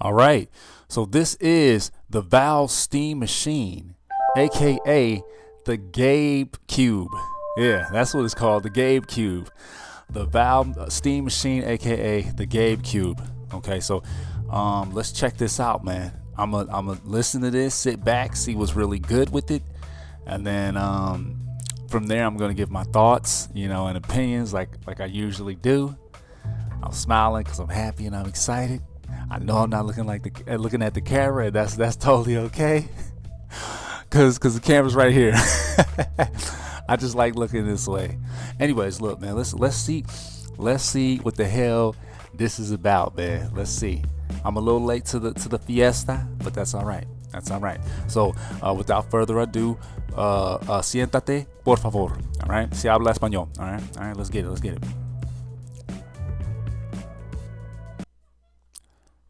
All right. So this is the Valve Steam Machine, aka the GabeCube. Yeah, that's what it's called, the GabeCube. The Valve Steam Machine, aka the GabeCube. Okay, so let's check this out, man. I'm gonna listen to this, sit back, see what's really good with it, and then from there I'm gonna give my thoughts, and opinions like I usually do. I'm smiling because I'm happy and I'm excited. I know I'm not looking at the camera, and that's totally okay, cause the camera's right here. I just like looking this way. Anyways, look, man, let's see what the hell this is about, man. Let's see. I'm a little late to the fiesta, but that's all right. That's all right. So, without further ado, siéntate, por favor. All right. Si habla español. All right. All right. Let's get it.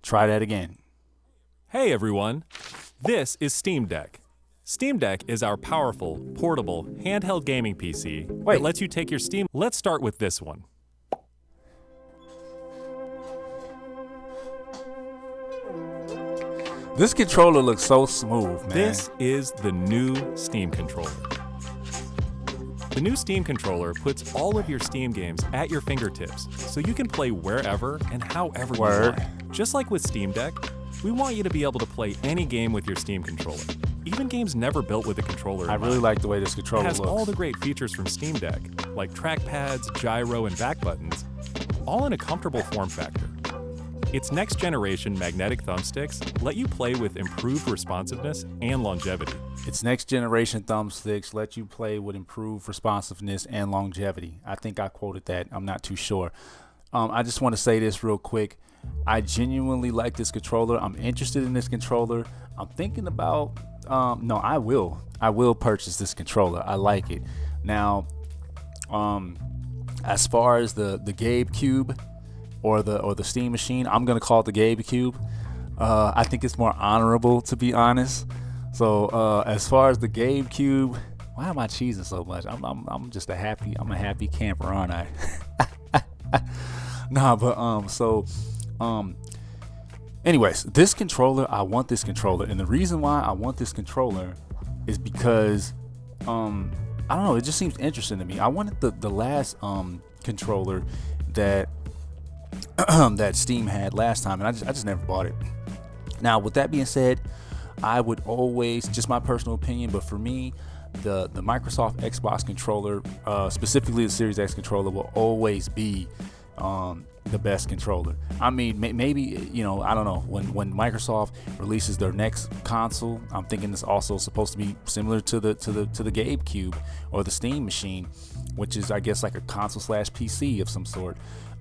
Try that again. Hey everyone, this is Steam Deck. Steam Deck is our powerful, portable, handheld gaming PC that lets you take your Steam. Let's start with this one. This controller looks so smooth, man. This is the new Steam controller. The new Steam controller puts all of your Steam games at your fingertips, so you can play wherever and however you want. Just like with Steam Deck, we want you to be able to play any game with your Steam controller. Even games never built with a controller. I really like the way this controller looks. It has all the great features from Steam Deck, like trackpads, gyro, and back buttons, all in a comfortable form factor. Its next-generation magnetic thumbsticks let you play with improved responsiveness and longevity. Its next-generation thumbsticks let you play with improved responsiveness and longevity. I think I quoted that. I'm not too sure. I just want to say this real quick. I genuinely like this controller. I'm interested in this controller. I'm thinking about... no, I will purchase this controller. I like it. Now, as far as the GabeCube... or the Steam Machine, I'm gonna call it the GabeCube. I think it's more honorable, to be honest. So as far as the GabeCube, why am I cheesing so much? I'm just a happy camper, aren't I? Nah, but anyways, this controller, I want this controller, and the reason why I want this controller is because I don't know, it just seems interesting to me. I wanted the last controller that that Steam had last time, and I just never bought it. Now, with that being said, I would always, just my personal opinion, but for me, the Microsoft Xbox controller, specifically the Series X controller, will always be the best controller. I mean, maybe I don't know, when Microsoft releases their next console, I'm thinking it's also supposed to be similar to the GabeCube or the Steam Machine, which is, I guess, like a console / PC of some sort.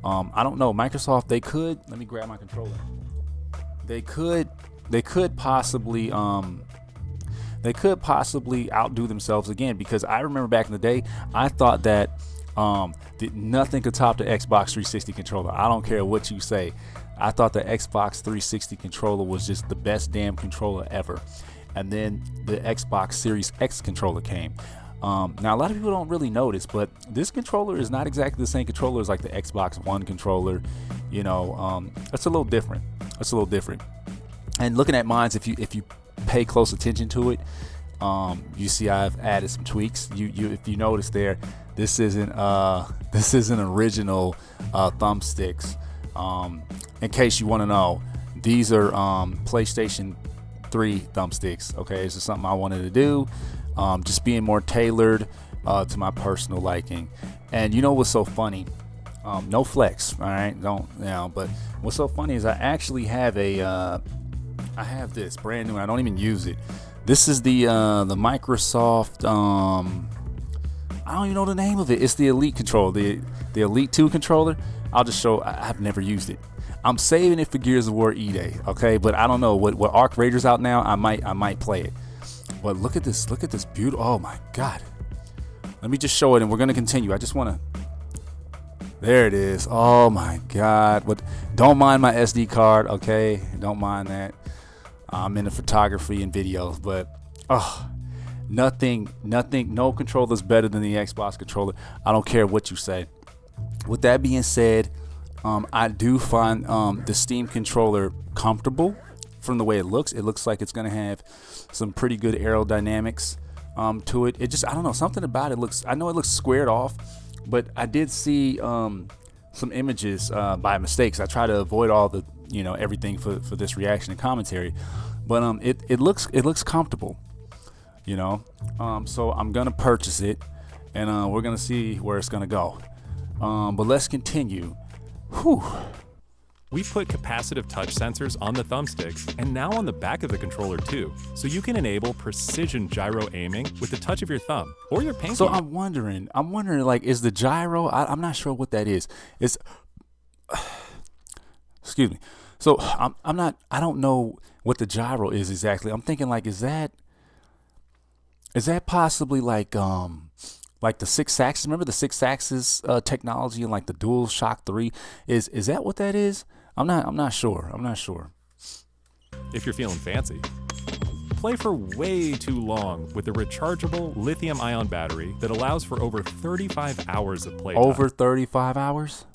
I don't know. Microsoft, they could. Let me grab my controller. They could possibly outdo themselves again, because I remember back in the day, I thought that nothing could top the Xbox 360 controller. I don't care what you say. I thought the Xbox 360 controller was just the best damn controller ever. And then the Xbox Series X controller came. Now, a lot of people don't really notice, but this controller is not exactly the same controller as like the Xbox One controller. It's a little different. And looking at mine, if you pay close attention to it, you see I've added some tweaks. If you notice there, this isn't original thumbsticks. In case you want to know, these are PlayStation 3 thumbsticks. Okay, this is something I wanted to do. Just being more tailored to my personal liking. And you know what's so funny? No flex, all right? But what's so funny is I actually have I have this brand new. I don't even use it. This is the Microsoft. I don't even know the name of it. It's the Elite controller, the Elite 2 controller. I'll just show. I've never used it. I'm saving it for Gears of War E-Day, okay? But I don't know what Arc Raiders out now. I might play it. But look at this beautiful, oh my God. Let me just show it and we're gonna continue. I just wanna, there it is. Oh my God. But don't mind my SD card, okay? Don't mind that. I'm into photography and videos, but nothing, no controller's better than the Xbox controller. I don't care what you say. With that being said, I do find the Steam controller comfortable from the way it looks. It looks like it's going to have some pretty good aerodynamics to it. It just, I don't know, something about it looks, I know it looks squared off, but I did see some images by mistakes. I try to avoid all the, everything for this reaction and commentary, but it looks comfortable, so I'm going to purchase it, and we're going to see where it's going to go. But let's continue. Whew. We put capacitive touch sensors on the thumbsticks and now on the back of the controller too, so you can enable precision gyro aiming with the touch of your thumb or your pinky. So I'm wondering, like, is the gyro? I'm not sure what that is. It's, excuse me. So I don't know what the gyro is exactly. I'm thinking, like, is that possibly like the 6 axis? Remember the 6 axis technology and like the Dual Shock 3? Is that what that is? I'm not sure. If you're feeling fancy, play for way too long with the rechargeable lithium-ion battery that allows for over 35 hours of playtime. Over 35 hours?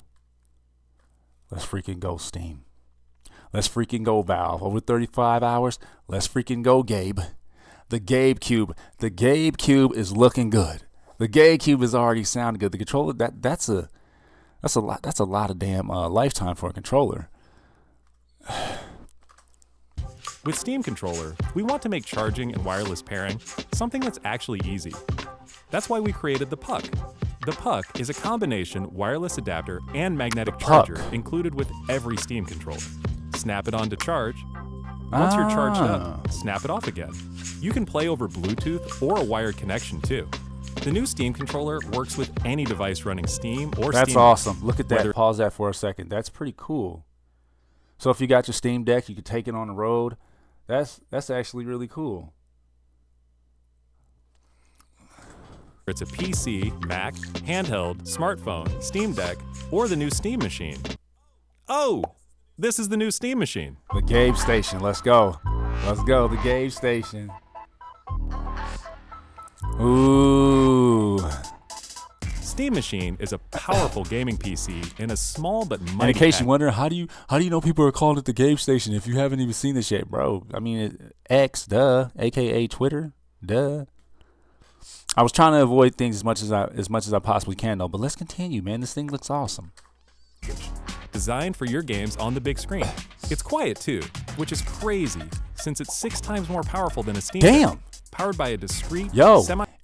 Let's freaking go, Steam. Let's freaking go, Valve. Over 35 hours? Let's freaking go, Gabe. The GabeCube. The GabeCube is looking good. The GabeCube is already sounding good. The controller, that's a lot of damn lifetime for a controller. With Steam Controller, we want to make charging and wireless pairing something that's actually easy. That's why we created the Puck. The Puck is a combination wireless adapter and magnetic charger included with every Steam controller. Snap it on to charge. Once you're charged up, snap it off again. You can play over Bluetooth or a wired connection too. The new Steam controller works with any device running Steam or Steam. That's awesome. Look at that. Pause that for a second. That's pretty cool. So if you got your Steam Deck, you can take it on the road. That's actually really cool. It's a PC, Mac, handheld, smartphone, Steam Deck, or the new Steam machine. Oh, this is the new Steam machine. The Gabe Station. Let's go. Let's go. The Gabe Station. Ooh. Steam Machine is a powerful gaming PC in a small but mighty. And in case you wonder, how do you know people are calling it the Gabe Station if you haven't even seen this yet, bro? I mean, X, duh, aka Twitter, duh. I was trying to avoid things as much as I possibly can, though. But let's continue, man. This thing looks awesome. Designed for your games on the big screen. It's quiet too, which is crazy since it's 6 times more powerful than a Steam Deck. Powered by a discrete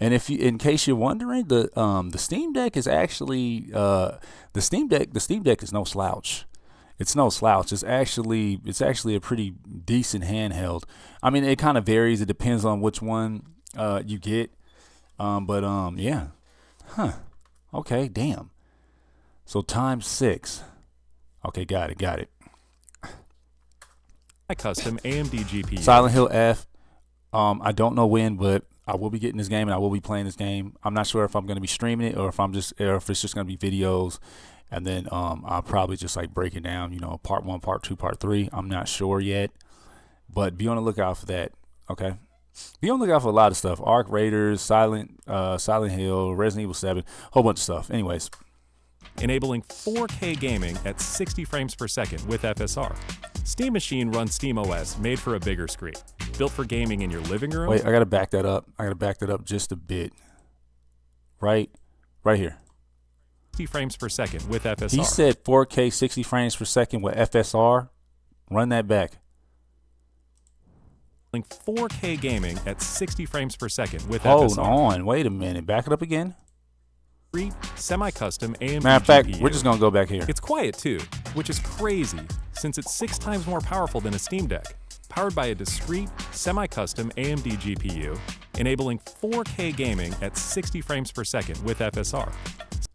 and in case you're wondering, the Steam Deck is actually the Steam Deck is no slouch. It's no slouch. It's actually a pretty decent handheld. I mean, it kind of varies. It depends on which one you get. Yeah. Huh. Okay, damn. So times 6. Okay, got it. My custom AMD GPU. Silent Hill F. I don't know when, but I will be getting this game and I will be playing this game. I'm not sure if I'm going to be streaming it or if it's just going to be videos, and then I'll probably just like break it down, part 1, part 2, part 3. I'm not sure yet, but be on the lookout for that. Okay, be on the lookout for a lot of stuff: Arc Raiders, Silent Hill, Resident Evil 7, whole bunch of stuff. Anyways, enabling 4K gaming at 60 frames per second with FSR. Steam Machine runs SteamOS, made for a bigger screen. Built for gaming in your living room. Wait, I gotta back that up just a bit. Right here. 60 frames per second with FSR. He said 4K 60 frames per second with FSR. Run that back. 4K gaming at 60 frames per second with Hold FSR. on, wait a minute. Back it up again. Semi-custom AMD Matter of fact, GPU. we're just gonna go back here. It's quiet too, which is crazy since it's 6 times more powerful than a Steam Deck. Powered by a discrete, semi-custom AMD GPU, enabling 4K gaming at 60 frames per second with FSR.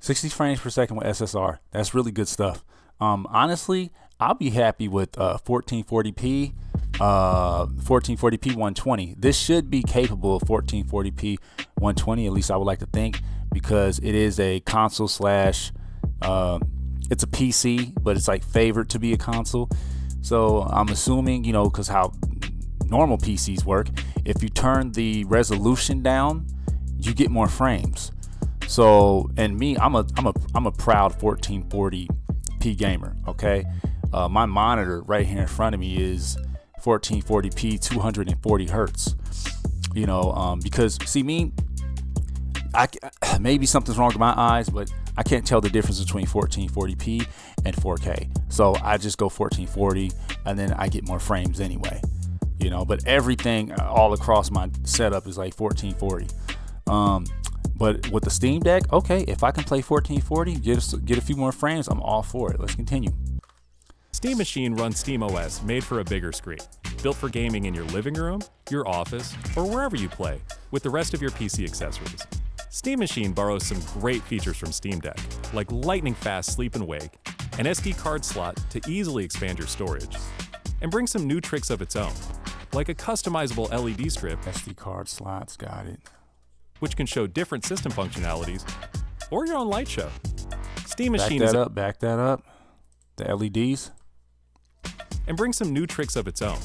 60 frames per second with SSR. That's really good stuff. Honestly, I'll be happy with 1440p, 1440p 120. This should be capable of 1440p 120. At least I would like to think, because it is a console slash. It's a PC, but it's like favored to be a console. So I'm assuming, because how normal PCs work, if you turn the resolution down, you get more frames. So, and me, I'm a proud 1440 1440p gamer. Okay, my monitor right here in front of me is 1440p, 240 hertz. You know, because see me, maybe something's wrong with my eyes, but I can't tell the difference between 1440p and 4K. So I just go 1440, and then I get more frames anyway. You know, but everything all across my setup is like 1440. But with the Steam Deck, okay, if I can play 1440, get a few more frames, I'm all for it. Let's continue. Steam Machine runs Steam OS made for a bigger screen, built for gaming in your living room, your office, or wherever you play, with the rest of your PC accessories. Steam Machine borrows some great features from Steam Deck, like lightning-fast sleep and wake, an SD card slot to easily expand your storage, and brings some new tricks of its own, like a customizable LED strip, SD card slots, got it, which can show different system functionalities, or your own light show. Steam Machine back that up. The LEDs. And brings some new tricks of its own,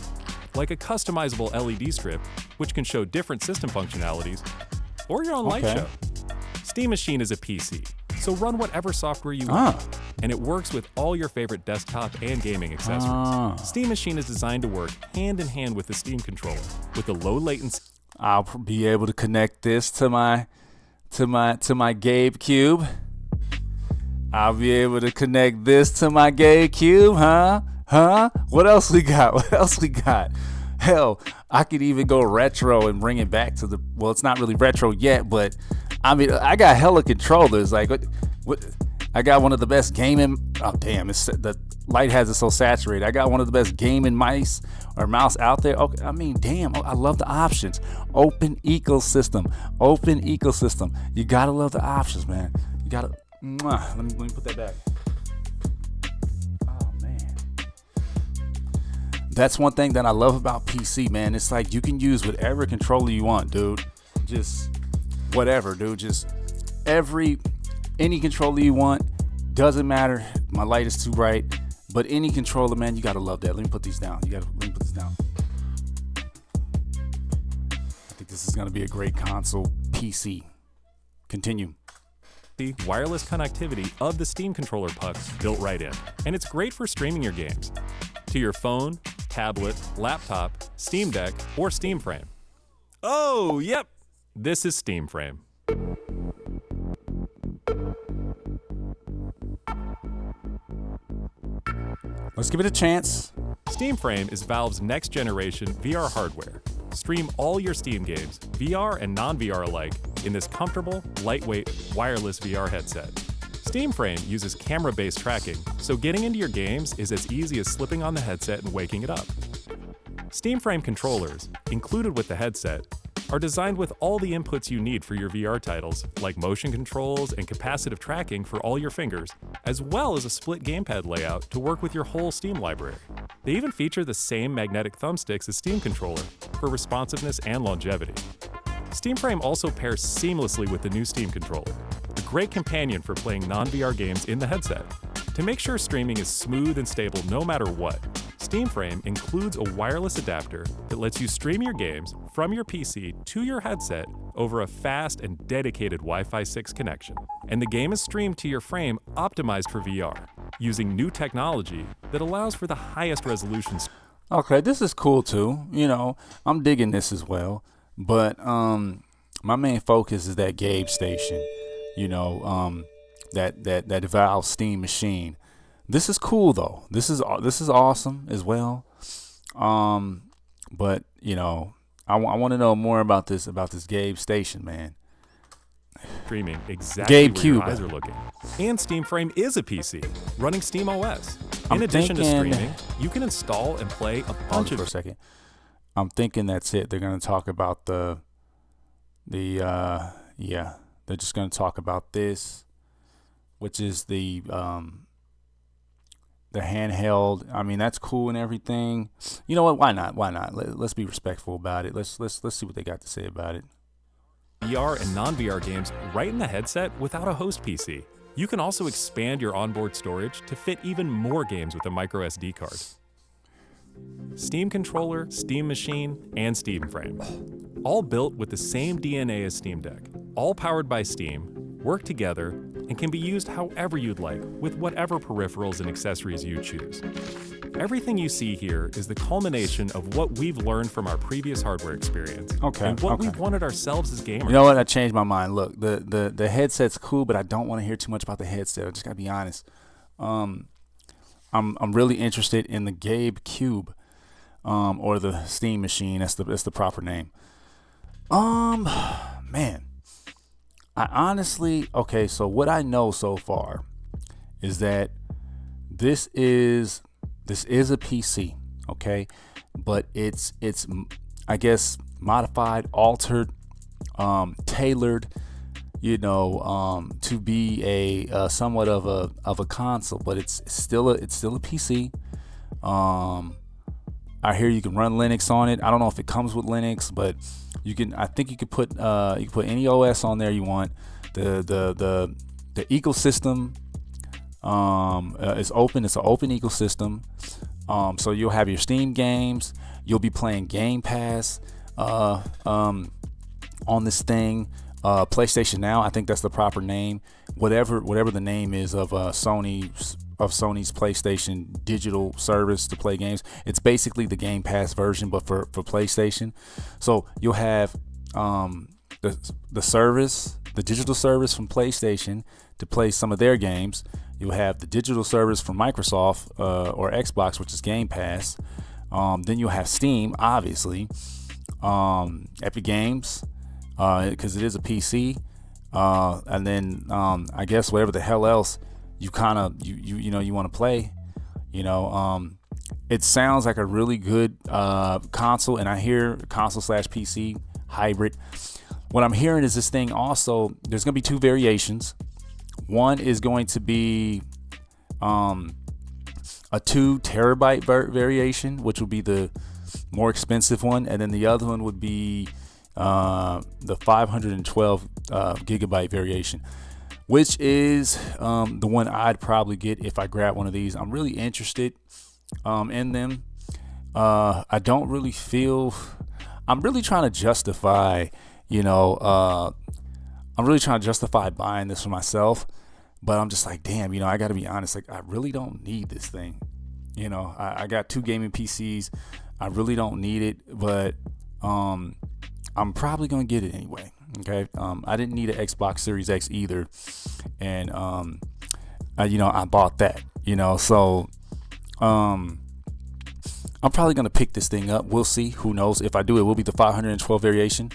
like a customizable LED strip, which can show different system functionalities, or your own light show. Steam Machine is a PC, so run whatever software you want, and it works with all your favorite desktop and gaming accessories. Steam Machine is designed to work hand in hand with the Steam controller, with a low latency. I'll be able to connect this to my GabeCube. I'll be able to connect this to my GabeCube, huh? What else we got? Hell, I could even go retro and bring it back to well, it's not really retro yet, but I mean, I got hella controllers. Like, what? I got one of the best gaming. Oh damn! The light has it so saturated. I got one of the best gaming mouse out there. Okay, I mean, damn! I love the options. Open ecosystem. You gotta love the options, man. You gotta. Let me put that back. Oh man, that's one thing that I love about PC, man. It's like you can use whatever controller you want, dude. Just whatever, dude. Just any controller you want. Doesn't matter. My light is too bright, but any controller, man, you gotta love that. Let me put these down. Let me put this down. I think this is gonna be a great console PC. Continue. The wireless connectivity of the Steam controller pucks built right in, and it's great for streaming your games to your phone, tablet, laptop, Steam Deck, or Steam Frame. Oh, yep, this is Steam Frame. Let's give it a chance. Steam Frame is Valve's next generation VR hardware. Stream all your Steam games, VR and non-VR alike, in this comfortable, lightweight, wireless VR headset. Steam Frame uses camera-based tracking, so getting into your games is as easy as slipping on the headset and waking it up. Steam Frame controllers, included with the headset, are designed with all the inputs you need for your VR titles, like motion controls and capacitive tracking for all your fingers, as well as a split gamepad layout to work with your whole Steam library. They even feature the same magnetic thumbsticks as Steam controller for responsiveness and longevity. Steam Frame also pairs seamlessly with the new Steam controller, a great companion for playing non-VR games in the headset. To make sure streaming is smooth and stable no matter what, Steam Frame includes a wireless adapter that lets you stream your games from your PC to your headset over a fast and dedicated Wi-Fi 6 connection. And the game is streamed to your frame optimized for VR, using new technology that allows for the highest resolution. Okay, this is cool too. You know, I'm digging this as well. But my main focus is that Gabe station. You know, that Valve Steam Machine. This is cool though. This is awesome as well. But you know, I want to know more about this Gabe station, man. Streaming exactly GabeCube. where your eyes are looking. And Steam Frame is a PC running Steam OS. In addition to streaming, you can install and play a bunch of. For a second, I'm thinking that's it. They're going to talk about they're just going to talk about this, which is the handheld. I mean, that's cool and everything. You know what? Why not? Let's be respectful about it. Let's see what they got to say about it. VR and non-VR games right in the headset without a host PC. You can also expand your onboard storage to fit even more games with a micro SD card. Steam controller, Steam Machine, and Steam Frame. All built with the same DNA as Steam Deck. All powered by Steam, work together, and can be used however you'd like with whatever peripherals and accessories you choose. Everything you see here is the culmination of what we've learned from our previous hardware experience and what we've wanted ourselves as gamers. You know what? I changed my mind. Look, the headset's cool, but I don't want to hear too much about the headset. I just gotta be honest. I'm really interested in the GabeCube, or the Steam Machine. That's the proper name. Man, I honestly, okay. So what I know so far is that this is a PC, okay, but it's I guess modified, altered, tailored, to be a somewhat of a console, but it's still a PC. I hear you can run Linux on it. I don't know if it comes with Linux, but I think you could put any OS on there you want. The ecosystem is open. It's an open ecosystem. So you'll have your Steam games. You'll be playing Game Pass on this thing. PlayStation Now, I think that's the proper name. Whatever the name is of Sony's PlayStation digital service to play games. It's basically the Game Pass version, but for PlayStation. So you'll have the service, the digital service from PlayStation to play some of their games. You'll have the digital service from Microsoft or Xbox, which is Game Pass. Then you'll have Steam, obviously, Epic Games, because it is a PC, and then I guess whatever the hell else you kind of you want to play. It sounds like a really good console, and I hear console/PC hybrid. What I'm hearing is this thing also, there's going to be two variations. One is going to be a 2 terabyte variation, which will be the more expensive one, and then the other one would be the 512 gigabyte variation, which is the one I'd probably get if I grab one of these. I'm really interested in them. I don't really feel, I'm really trying to justify, I'm really trying to justify buying this for myself, but I'm just like, damn, I got to be honest. Like, I really don't need this thing. I got 2 gaming PCs. I really don't need it, but I'm probably going to get it anyway. Okay. I didn't need an Xbox Series X either. And, I bought that, so, I'm probably going to pick this thing up. We'll see. Who knows? If I do, it will be the 512 variation.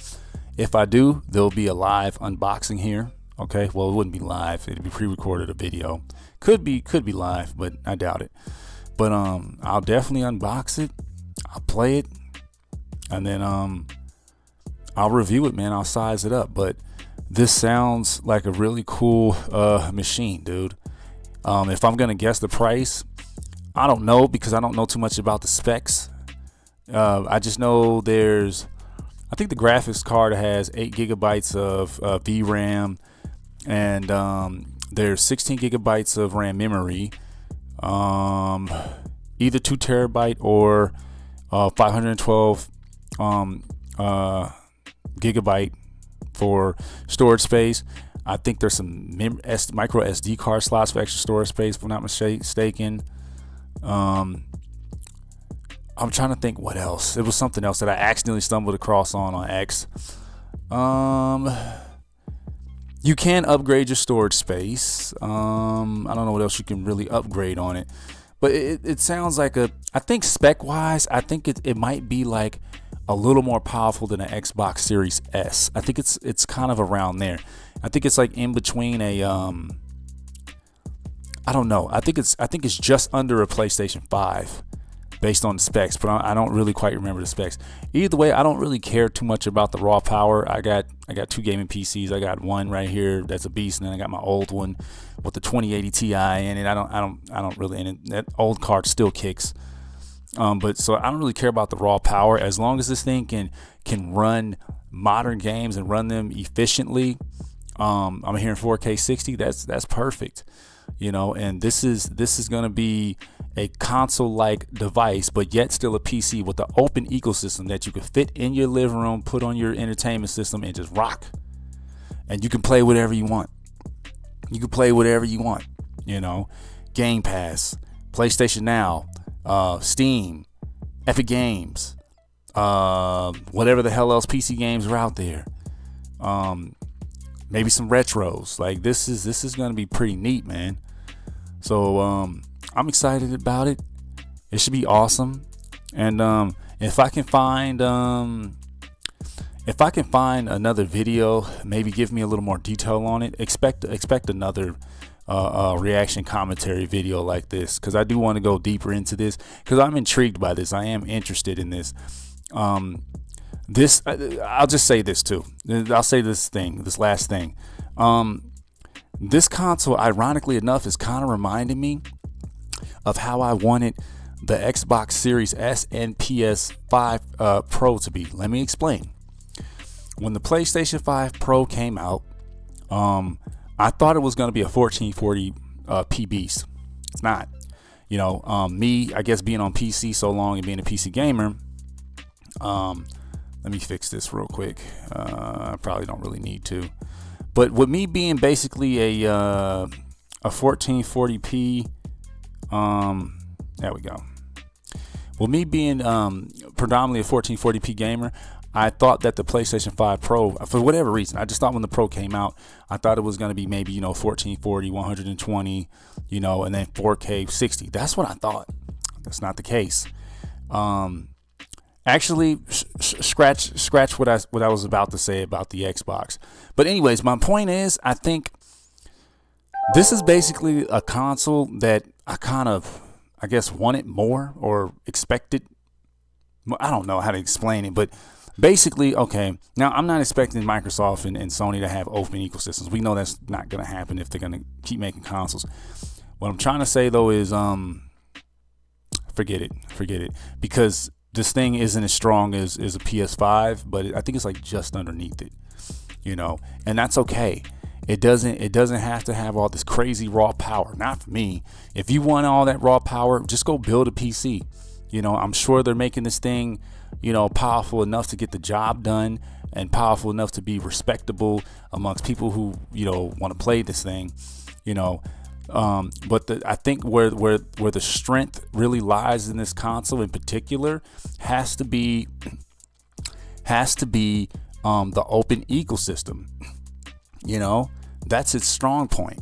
If I do, there'll be a live unboxing here. Okay. Well, it wouldn't be live. It'd be pre-recorded a video. Could be live, but I doubt it. But, I'll definitely unbox it. I'll play it. And then, I'll review it, man. I'll size it up. But this sounds like a really cool machine, dude. If I'm gonna guess the price, I don't know, because I don't know too much about the specs. I just know I think the graphics card has 8 gigabytes of VRAM, and there's 16 gigabytes of RAM memory, either 2 terabyte or 512 gigabyte for storage space. I think there's some micro SD card slots for extra storage space, if I'm not mistaken. I'm trying to think what else. It was something else that I accidentally stumbled across on X. You can upgrade your storage space. I don't know what else you can really upgrade on it, but it sounds like I think spec wise, I think it might be like a little more powerful than an Xbox Series S. I think it's kind of around there. I think it's like in between a I don't know. I think it's just under a PlayStation 5 based on the specs, but I don't really quite remember the specs. Either way, I don't really care too much about the raw power. I got 2 gaming PCs. I got one right here that's a beast, and then I got my old one with the 2080 Ti in it. I don't really, and that old card still kicks. But so I don't really care about the raw power, as long as this thing can run modern games and run them efficiently. I'm hearing 4K 60. That's perfect. And this is going to be a console-like device, but yet still a PC with the open ecosystem that you can fit in your living room, put on your entertainment system, and just rock. And you can play whatever you want. You can play whatever you want, Game Pass, PlayStation Now, Steam, Epic Games, whatever the hell else PC games are out there. Maybe some retros. Like this is going to be pretty neat, man. So I'm excited about it. It should be awesome. And if I can find another video, maybe give me a little more detail on it. Expect another reaction commentary video like this, because I do want to go deeper into this, because I'm intrigued by this. I am interested in this. I'll just say this too. I'll say this last thing. This console, ironically enough, is kind of reminding me of how I wanted the Xbox Series S and PS5 Pro to be. Let me explain. When the PlayStation 5 Pro came out, I thought it was going to be a 1440p beast. It's not. Me, I guess, being on PC so long and being a PC gamer, let me fix this real quick. I probably don't really need to. But with me being basically a 1440p, there we go. With me being predominantly a 1440p gamer, I thought that the PlayStation 5 Pro, for whatever reason, I just thought when the Pro came out, I thought it was going to be maybe, 1440, 120, and then 4K 60. That's what I thought. That's not the case. Actually, scratch what I was about to say about the Xbox. But anyways, my point is, I think this is basically a console that I kind of, I guess, wanted more or expected. I don't know how to explain it, but basically, okay, now I'm not expecting Microsoft and Sony to have open ecosystems. We know that's not going to happen if they're going to keep making consoles. What I'm trying to say, though, is forget it, because this thing isn't as strong as a PS5, but I think it's like just underneath it, and that's okay. It doesn't have to have all this crazy raw power. Not for me. If you want all that raw power, just go build a PC. I'm sure they're making this thing, powerful enough to get the job done and powerful enough to be respectable amongst people who, want to play this thing, But I think where the strength really lies in this console in particular has to be the open ecosystem. That's its strong point.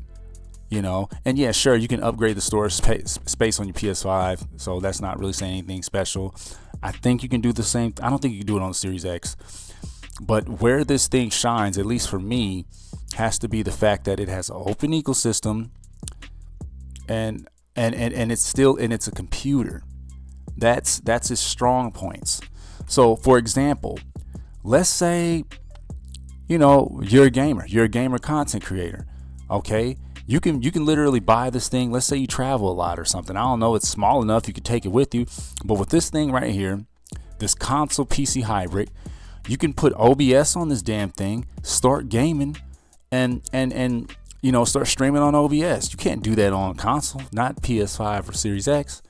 And yeah, sure, you can upgrade the storage space on your PS5, so that's not really saying anything special. I think you can do the same. I don't think you can do it on the Series X, but where this thing shines, at least for me, has to be the fact that it has an open ecosystem, and it's a computer. That's its strong points. So, for example, let's say you're a gamer content creator, okay? You can literally buy this thing. Let's say you travel a lot or something. I don't know. It's small enough you could take it with you. But with this thing right here, this console PC hybrid, you can put OBS on this damn thing, start gaming, and start streaming on OBS. You can't do that on console, not PS5 or Series X.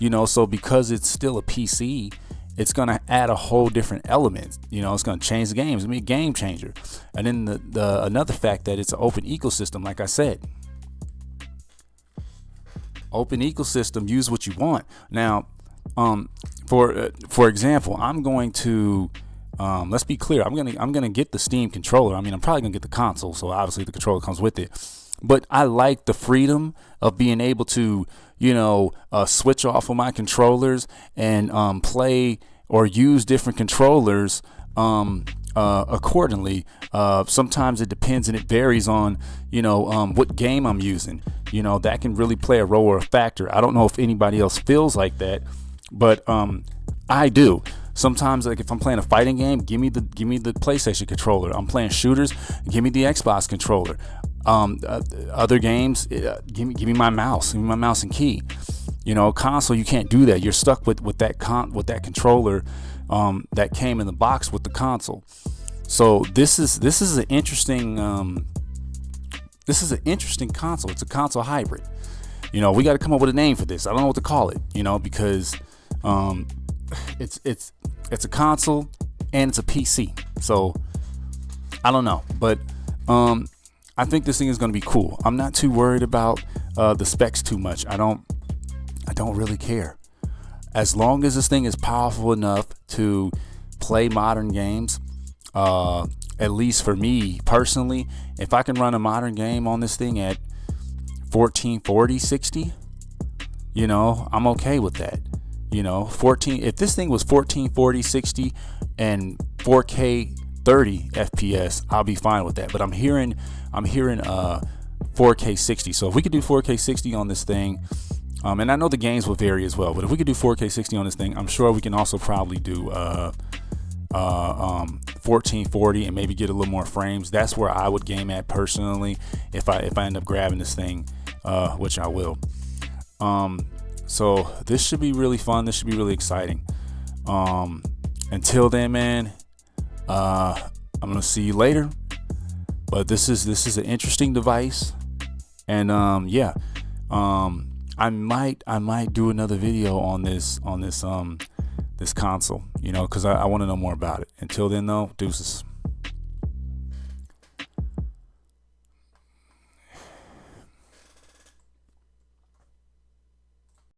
So because it's still a PC, it's going to add a whole different element. It's going to change the game. It's going to be a game changer. And then the another fact that it's an open ecosystem, like I said. Open ecosystem, use what you want. Now, for example, I'm going to let's be clear. I'm gonna get the Steam controller. I mean, I'm probably gonna get the console, so obviously the controller comes with it. But I like the freedom of being able to switch off of my controllers and play or use different controllers accordingly. Sometimes it depends and it varies on what game I'm using. That can really play a role or a factor. I don't know if anybody else feels like that, but I do. Sometimes, like if I'm playing a fighting game, give me the PlayStation controller. I'm playing shooters, give me the Xbox controller. Other games, give me my mouse. Give me my mouse and key. Console, you can't do that. You're stuck with that controller that came in the box with the console. So this is an interesting console. It's a console hybrid. We got to come up with a name for this. I don't know what to call it. Because it's a console and it's a PC. So I don't know, but I think this thing is going to be cool. I'm not too worried about the specs too much. I don't really care. As long as this thing is powerful enough to play modern games, at least for me personally, if I can run a modern game on this thing at 1440 60, you know, I'm okay with that. You know, if this thing was 1440 60 and 4K 30 FPS, I'll be fine with that. But I'm hearing 4K 60. So if we could do 4K 60 on this thing, and I know the games will vary as well, but if we could do 4K 60 on this thing, I'm sure we can also probably do 1440 and maybe get a little more frames. That's where I would game at personally if I end up grabbing this thing, which I will. So this should be really fun. This should be really exciting. Until then, man, I'm gonna see you later. But this is an interesting device, and I might do another video on this console, you know, because I want to know more about it. Until then, though, deuces.